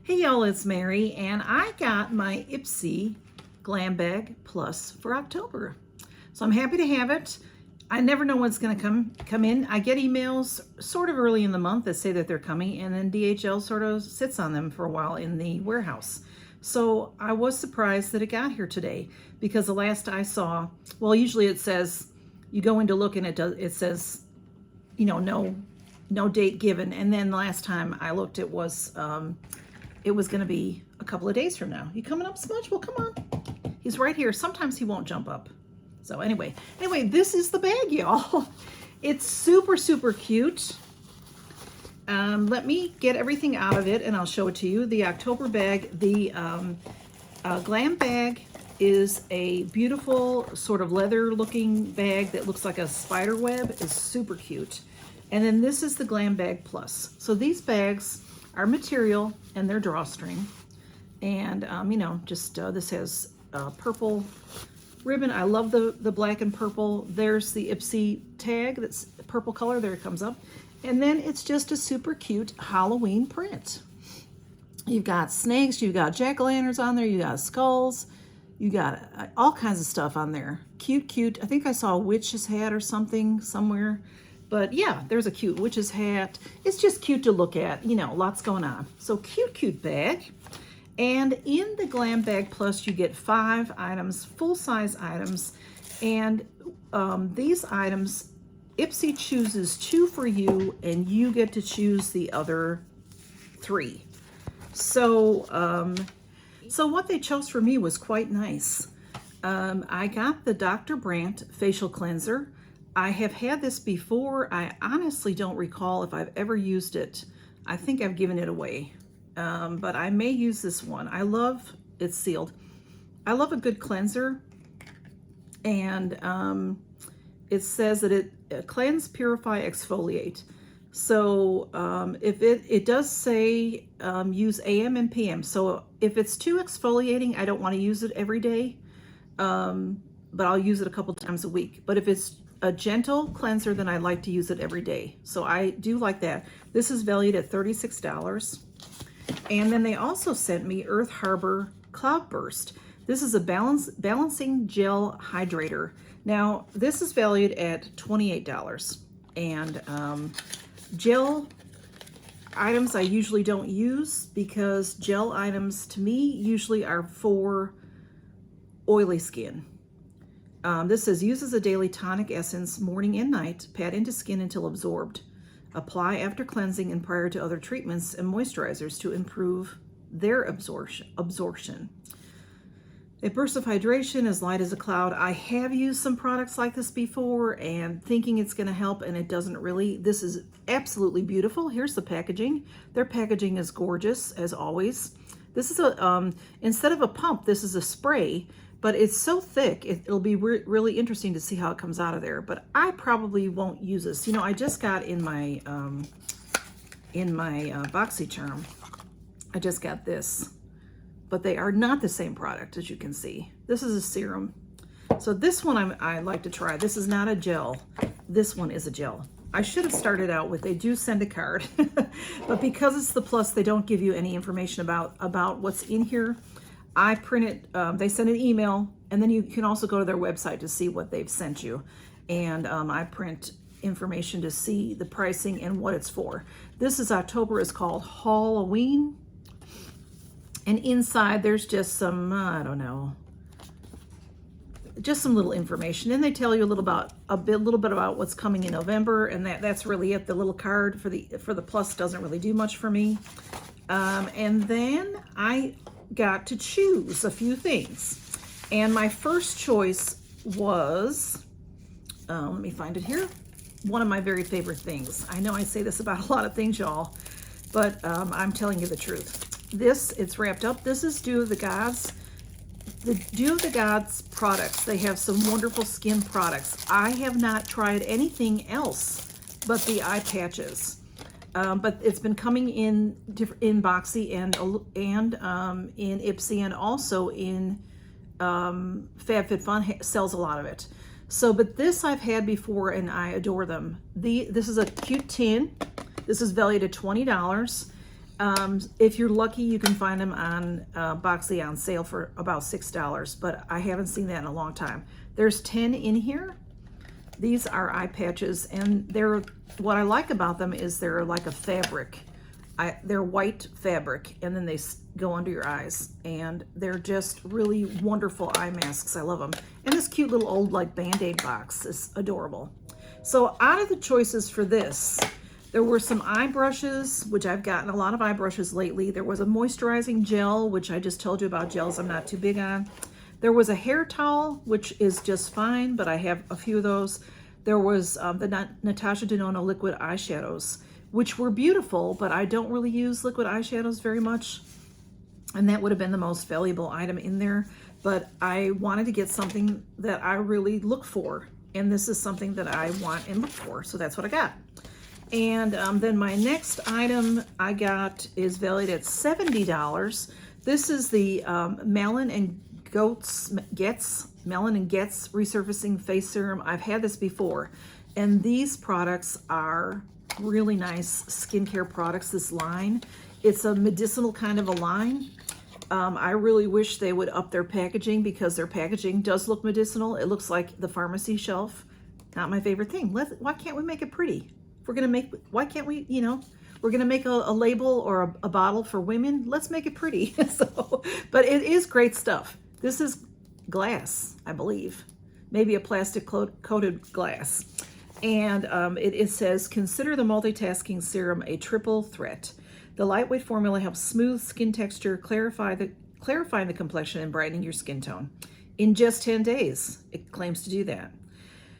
Hey y'all, it's Mary, and I got my Ipsy Glam Bag Plus for October. So I'm happy to have it. I never know when it's going to come in. I get emails sort of early in the month that say that they're coming, and then DHL sort of sits on them for a while in the warehouse. So I was surprised that it got here today, because the last I saw, well, usually it says, you go in to look and it says, you know, no date given. And then the last time I looked, it was going to be a couple of days from now. You coming up, Smudge? Well, come on. He's right here. Sometimes he won't jump up. So anyway, this is the bag, y'all. It's super, super cute. Let me get everything out of it and I'll show it to you. The October bag, the Glam Bag is a beautiful sort of leather looking bag that looks like a spider web. It's super cute. And then this is the Glam Bag Plus. So these bags are material and they're drawstring. And, you know, just this has purple ribbon. I love the black and purple. There's the Ipsy tag that's purple color. There it comes up. And then it's just a super cute Halloween print. You've got snakes, you've got jack-o'-lanterns on there, you got skulls, you got all kinds of stuff on there. Cute, cute. I think I saw a witch's hat or something somewhere. But yeah, there's a cute witch's hat. It's just cute to look at, you know, lots going on. So cute, cute bag. And in the Glam Bag Plus, you get 5 items, full-size items. And these items, Ipsy chooses 2 for you, and you get to choose the other 3. So, so what they chose for me was quite nice. I got the Dr. Brandt Facial Cleanser. I have had this before. I honestly don't recall if I've ever used it. I think I've given it away, but I may use this one. I love, it's sealed. I love a good cleanser, and it says that it cleanse, purify, exfoliate. So if it does say use AM and PM. So if it's too exfoliating, I don't want to use it every day, but I'll use it a couple times a week. But if it's a gentle cleanser, then I like to use it every day. So I do like that. This is valued at $36. And then they also sent me Earth Harbor Cloudburst. This is a balancing gel hydrator. Now, this is valued at $28. And gel items I usually don't use, because gel items to me usually are for oily skin. This says, uses a daily tonic essence morning and night, pat into skin until absorbed. Apply after cleansing and prior to other treatments and moisturizers to improve their absorption. A burst of hydration as light as a cloud. I have used some products like this before and thinking it's going to help, and it doesn't really. This is absolutely beautiful. Here's the packaging. Their packaging is gorgeous, as always. This is a, instead of a pump, this is a spray. But it's so thick, it'll be really interesting to see how it comes out of there. But I probably won't use this. You know, I just got in my Boxycharm, I just got this. But they are not the same product, as you can see. This is a serum. So this one I like to try. This is not a gel. This one is a gel. I should have started out with, they do send a card. But because it's the Plus, they don't give you any information about what's in here. I print it, they send an email, and then you can also go to their website to see what they've sent you. And I print information to see the pricing and what it's for. This is October, is called Halloween. And inside there's just some, I don't know, just some little information. And they tell you a little bit about what's coming in November, and that's really it. The little card for the Plus doesn't really do much for me. And then I got to choose a few things, and my first choice was let me find it here, one of my very favorite things. I know I say this about a lot of things, y'all, but I'm telling you the truth. It's wrapped up. This is Dew of the Gods. The Dew of the Gods products, they have some wonderful skin products. I have not tried anything else but the eye patches. But it's been coming in Boxy and in Ipsy, and also in Fab Fit Fun sells a lot of it. So, but this I've had before and I adore them. This is a cute tin. This is valued at $20. If you're lucky, you can find them on Boxy on sale for about $6, but I haven't seen that in a long time. There's 10 in here. These are eye patches, and what I like about them is they're like a fabric. They're white fabric, and then they go under your eyes, and they're just really wonderful eye masks. I love them. And this cute little old like Band-Aid box is adorable. So out of the choices for this, there were some eye brushes, which I've gotten a lot of eye brushes lately. There was a moisturizing gel, which I just told you about gels I'm not too big on. There was a hair towel, which is just fine, but I have a few of those. There was the Natasha Denona liquid eyeshadows, which were beautiful, but I don't really use liquid eyeshadows very much. And that would have been the most valuable item in there. But I wanted to get something that I really look for. And this is something that I want and look for. So that's what I got. And then my next item I got is valued at $70. This is the Melon Goat's Resurfacing Face Serum. I've had this before. And these products are really nice skincare products, this line. It's a medicinal kind of a line. I really wish they would up their packaging, because their packaging does look medicinal. It looks like the pharmacy shelf. Not my favorite thing. Why can't we make it pretty? If we're gonna why can't we, we're gonna make a label or a bottle for women, let's make it pretty. But it is great stuff. This is glass, I believe. Maybe a plastic coated glass. And it says, consider the multitasking serum a triple threat. The lightweight formula helps smooth skin texture, clarifying the complexion and brightening your skin tone. In just 10 days, it claims to do that.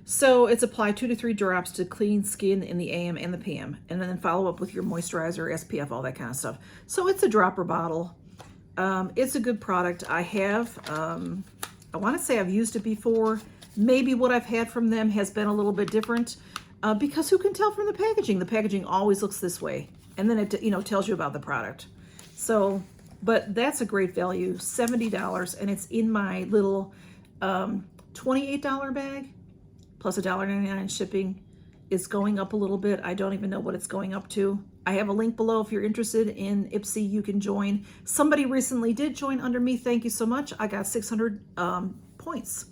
So it's applied 2 to 3 drops to clean skin in the AM and the PM, and then follow up with your moisturizer, SPF, all that kind of stuff. So it's a dropper bottle. It's a good product. I want to say I've used it before. Maybe what I've had from them has been a little bit different, because who can tell from the packaging? The packaging always looks this way. And then it, tells you about the product. So, but that's a great value, $70, and it's in my little $28 bag, plus $1.99 shipping. It's going up a little bit. I don't even know what it's going up to. I have a link below if you're interested in Ipsy. You can join. Somebody recently did join under me. Thank you so much. I got 600 points.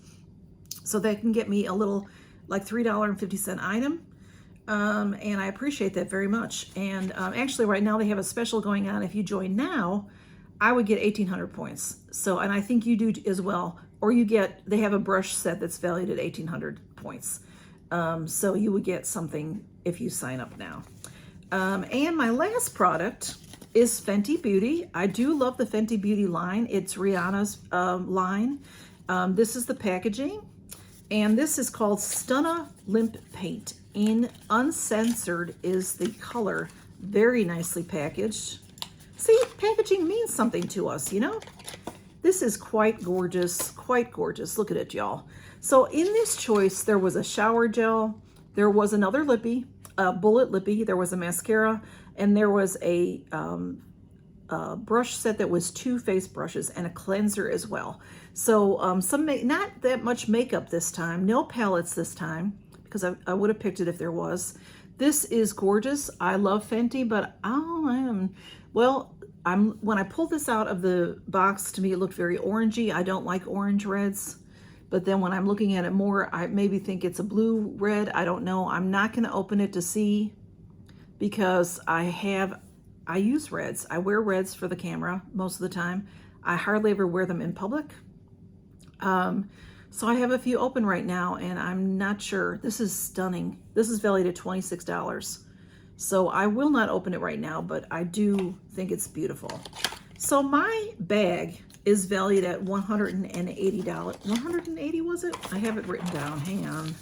So that can get me a little, like $3.50 item. And I appreciate that very much. And actually right now they have a special going on. If you join now, I would get 1,800 points. So, and I think you do as well. Or they have a brush set that's valued at 1,800 points. So you would get something if you sign up now. And my last product is Fenty Beauty. I do love the Fenty Beauty line. It's Rihanna's line. This is the packaging. And this is called Stunna Limp Paint. In Uncensored is the color. Very nicely packaged. See, packaging means something to us, This is quite gorgeous, quite gorgeous. Look at it, y'all. So in this choice, there was a shower gel. There was another lippy, a bullet lippy. There was a mascara, and there was a brush set that was 2 face brushes and a cleanser as well. So not that much makeup this time. No palettes this time, because I would have picked it if there was. This is gorgeous. I love Fenty, but when I pulled this out of the box, to me it looked very orangey. I don't like orange reds. But then when I'm looking at it more, I maybe think it's a blue red. I don't know. I'm not going to open it to see, because I use reds. I wear reds for the camera most of the time. I hardly ever wear them in public. So I have a few open right now, and I'm not sure. This is stunning. This is valued at $26. So I will not open it right now, but I do think it's beautiful. So my bag is valued at $180. 180 was it? I have it written down. Hang on.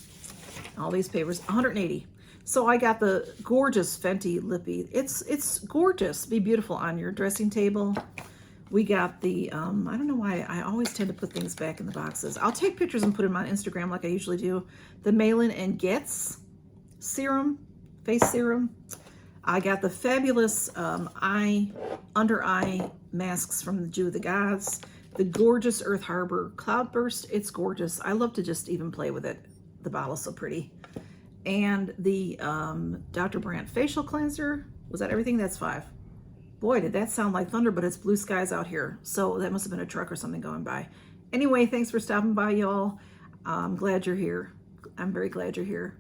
All these papers. 180. So I got the gorgeous Fenty lippy. It's gorgeous. Be beautiful on your dressing table. We got the, I don't know why I always tend to put things back in the boxes. I'll take pictures and put them on Instagram like I usually do. The Melon Goat serum, face serum. I got the fabulous under eye masks from the Jew of the Gods. The gorgeous Earth Harbor Cloudburst. It's gorgeous. I love to just even play with it. The bottle's so pretty. And the Dr. Brandt facial cleanser. Was that everything? That's 5. Boy, did that sound like thunder, but it's blue skies out here. So that must have been a truck or something going by. Anyway, thanks for stopping by, y'all. I'm glad you're here. I'm very glad you're here.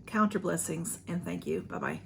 Count your blessings, and thank you. Bye-bye.